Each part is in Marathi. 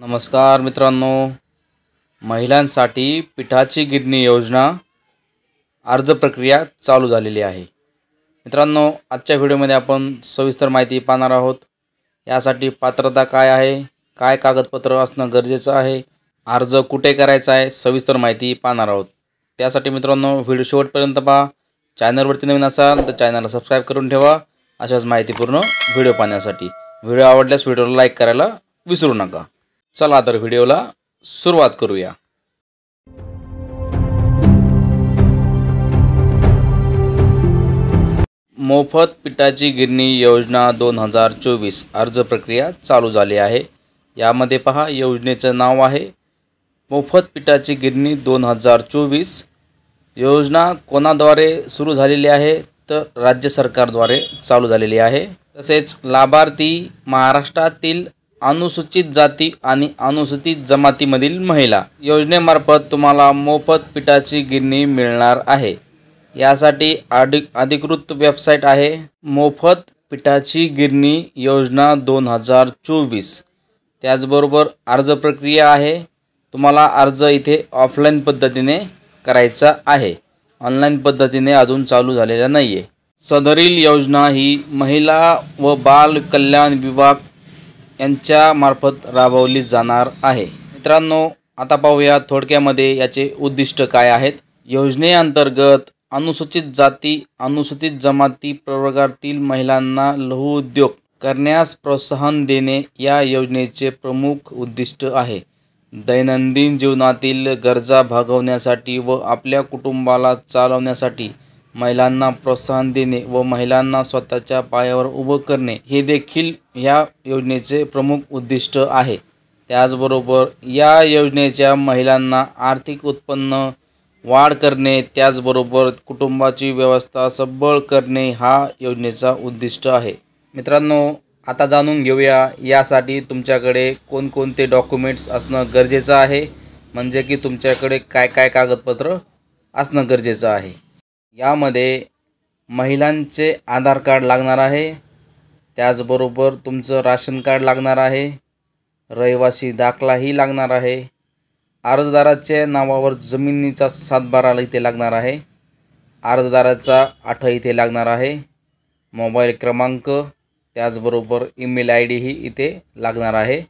नमस्कार मित्रांनो, महिलांसाठी पिठाची गिरणी योजना अर्ज प्रक्रिया चालू झालेली आहे। मित्रांनो, आजच्या व्हिडिओमध्ये आपण सविस्तर माहिती पाहणार आहोत। यासाठी पात्रता काय आहे, काय कागदपत्र असणं गरजेचं आहे, अर्ज कुठे करायचा आहे, सविस्तर माहिती पाहणार आहोत। त्यासाठी मित्रांनो व्हिडिओ शेवटपर्यंत पहा। चॅनलवरती नवीन असाल तर चॅनलला सबस्क्राइब करून ठेवा अशाच माहितीपूर्ण व्हिडिओ पाहण्यासाठी। व्हिडिओ आवडल्यास व्हिडिओला लाईक करायला विसरू नका। चला तर व्हिडिओला सुरुवात करूया। मोफत पिठाची गिरणी योजना 2024 अर्ज प्रक्रिया चालू झाली आहे। यामध्ये पहा, योजनेचं नाव आहे मोफत पिठाची गिरणी 2024। योजना कोणाद्वारे सुरू झालेली आहे तर राज्य सरकारद्वारे चालू झालेली आहे। तसेच लाभार्थी महाराष्ट्रातील अनुसूचित जाती आणि अनुसूचित जमातीमधील महिला। योजनेमार्फत तुम्हाला मोफत पिठाची गिरणी मिळणार आहे। यासाठी अधिकृत वेबसाईट आहे मोफत पिठाची गिरणी योजना 2024। त्याचबरोबर अर्ज प्रक्रिया आहे। तुम्हाला अर्ज इथे ऑफलाईन पद्धतीने करायचा आहे, ऑनलाईन पद्धतीने अजून चालू झालेला नाही आहे। सदरील योजना ही महिला व बाल कल्याण विभाग यांच्या मार्फत राबवली जाणार आहे। मित्रांनो, आता पाहूया थोडक्यामध्ये याचे उद्दिष्ट काय आहेत। योजनेअंतर्गत अनुसूचित जाती अनुसूचित जमाती प्रवर्गातील महिलांना लघु उद्योग करण्यास प्रोत्साहन देणे या योजनेचे प्रमुख उद्दिष्ट आहे। दैनंदिन जीवनातील गरजा भागवण्यासाठी व आपल्या कुटुंबाला चालवण्यासाठी महिलांना प्रोत्साहन देणे व महिलांना स्वतःच्या पायावर उभं करणे हे देखील या योजनेचे प्रमुख उद्दिष्ट आहे। त्याचबरोबर या योजनेच्या महिलांना आर्थिक उत्पन्न वाढ करणे, त्याचबरोबर कुटुंबाची व्यवस्था सबळ करणे हा योजनेचा उद्दिष्ट आहे। मित्रांनो, आता जाणून घेऊया यासाठी तुमच्याकडे कोणकोणते डॉक्युमेंट्स असणं गरजेचं आहे, म्हणजे की तुमच्याकडे काय काय कागदपत्र असणं गरजेचं आहे। यामध्ये महिलांचे आधार कार्ड लागणार आहे, त्याचबरोबर तुमचं राशन कार्ड लागणार आहे, रहिवासी दाखलाही लागणार आहे, अर्जदाराच्या नावावर जमिनीचा सातबारा इथे लागणार आहे, अर्जदाराचा आठ इथे लागणार आहे, मोबाईल क्रमांक, त्याचबरोबर ईमेल ID ही इथे लागणार आहे,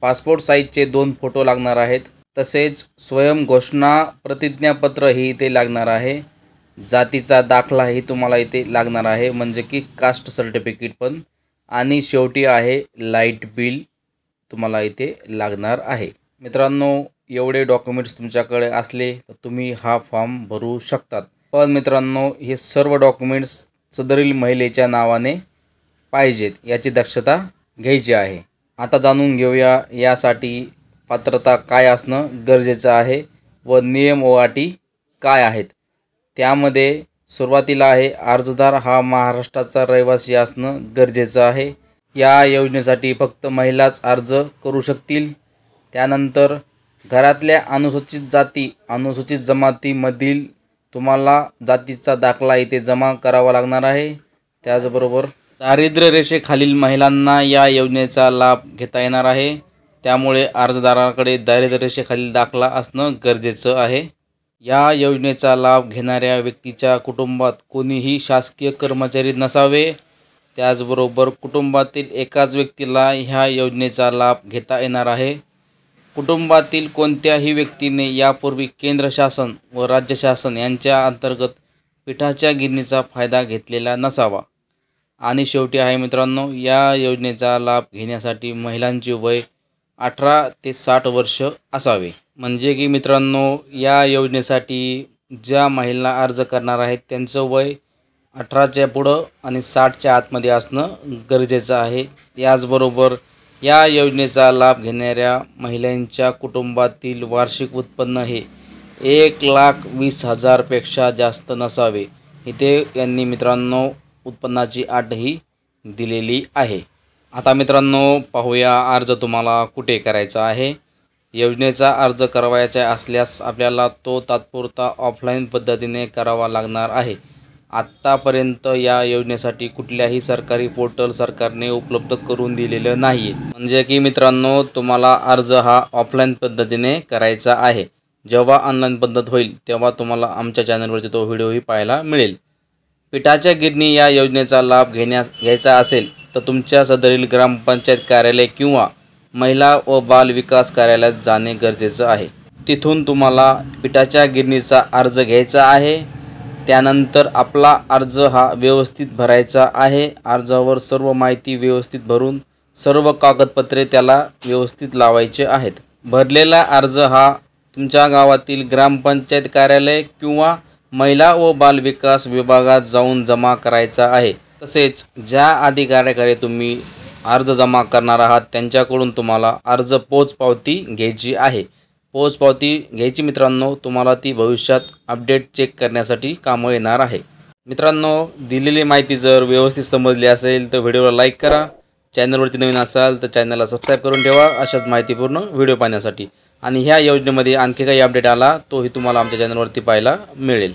पासपोर्ट साईजचे 2 फोटो लागणार आहेत, तसेच स्वयंघोषणा प्रतिज्ञापत्र ही इथे लागणार आहे, जातीचा दाखला ही तुम्हाला इथे लागणार आहे, म्हणजे की कास्ट सर्टिफिकेट पण, आणि शेवटी आहे लाईट बिल तुम्हाला इथे लागणार आहे। मित्रांनो, एवढे डॉक्युमेंट्स तुमच्याकडे असले तर तुम्ही हा फॉर्म भरू शकतात। पण मित्रांनो, हे सर्व डॉक्युमेंट्स सदरील महिलेच्या नावाने पाहिजेत याची दक्षता घ्यायची आहे। आता जाणून घेऊया यासाठी पात्रता काय असणं गरजेचं आहे व नियम व अटी काय आहेत। त्यामध्ये सुरुवातीला आहे अर्जदार हा महाराष्ट्राचा रहिवासी असणं गरजेचं आहे। या योजनेसाठी फक्त महिलाच अर्ज करू शकतील। त्यानंतर घरातल्या अनुसूचित जाती अनुसूचित जमातीमधील तुम्हाला जातीचा दाखला इथे जमा करावा लागणार आहे। त्याचबरोबर दारिद्र्य रेषेखालील महिलांना या योजनेचा लाभ घेता येणार आहे, त्यामुळे अर्जदाराकडे दारिद्र्य रेषेखालील दाखला असणं गरजेचं आहे। या योजनेचा लाभ घेणाऱ्या व्यक्तीच्या कुटुंबात कोणीही शासकीय कर्मचारी नसावे। त्याचबरोबर कुटुंबातील एकाच व्यक्तीला ह्या योजनेचा लाभ घेता येणार आहे। कुटुंबातील कोणत्याही व्यक्तीने यापूर्वी केंद्र शासन व राज्य शासन यांच्या अंतर्गत पिठाच्या गिरणीचा फायदा घेतलेला नसावा। आणि शेवटी आहे मित्रांनो, या योजनेचा लाभ घेण्यासाठी महिलांचे वय 18 ते 60 वर्ष असावे। म्हणजे की मित्रांनो, या योजनेसाठी ज्या महिला अर्ज करणार आहेत त्यांचं वय 18च्या पुढं आणि 60च्या आतमध्ये असणं गरजेचं आहे। याचबरोबर या योजनेचा लाभ घेणाऱ्या महिलांच्या कुटुंबातील वार्षिक उत्पन्न हे 1,20,000 पेक्षा जास्त नसावे। इथे यांनी मित्रांनो उत्पन्नाची अटही दिलेली आहे। आता मित्रांनो पाहूया अर्ज तुम्हाला कुठे करायचा आहे। योजनेचा अर्ज करावयाचा असल्यास आपल्याला तो तात्पुरता ऑफलाईन पद्धतीने करावा लागणार आहे। आत्तापर्यंत या योजनेसाठी कुठल्याही सरकारी पोर्टल सरकारने उपलब्ध करून दिलेलं नाही आहे। म्हणजे की मित्रांनो, तुम्हाला अर्ज हा ऑफलाईन पद्धतीने करायचा आहे। जेव्हा ऑनलाईन पद्धत होईल तेव्हा तुम्हाला आमच्या चॅनलवरती तो व्हिडिओही पाहायला मिळेल। पिठाच्या गिरणी या योजनेचा लाभ घ्यायचा असेल तर तुमच्या सदरील ग्रामपंचायत कार्यालय किंवा महिला व बाल विकास कार्यालयात जाणे गरजेचं आहे। तिथून तुम्हाला पिठाच्या गिरणीचा अर्ज घ्यायचा आहे। त्यानंतर आपला अर्ज हा व्यवस्थित भरायचा आहे। अर्जावर सर्व माहिती व्यवस्थित भरून सर्व कागदपत्रे त्याला व्यवस्थित लावायचे आहेत। भरलेला अर्ज हा तुमच्या गावातील ग्रामपंचायत कार्यालय किंवा महिला व बाल विकास विभागात जाऊन जमा करायचा आहे। तसेच ज्या अधिकाऱ्याकडे तुम्ही अर्ज जमा करणार आहात त्यांच्याकडून तुम्हाला अर्ज पोचपावती घ्यायची आहे। पोचपावती घ्यायची मित्रांनो, तुम्हाला ती भविष्यात अपडेट चेक करण्यासाठी कामं येणार आहे। मित्रांनो, दिलेली माहिती जर व्यवस्थित समजली असेल तर व्हिडिओला लाईक करा। चॅनलवरती नवीन असाल तर चॅनलला सबस्क्राईब करून ठेवा अशाच माहितीपूर्ण व्हिडिओ पाहण्यासाठी। आणि ह्या योजनेमध्ये आणखी काही अपडेट आला तोही तुम्हाला आमच्या चॅनलवरती पाहायला मिळेल।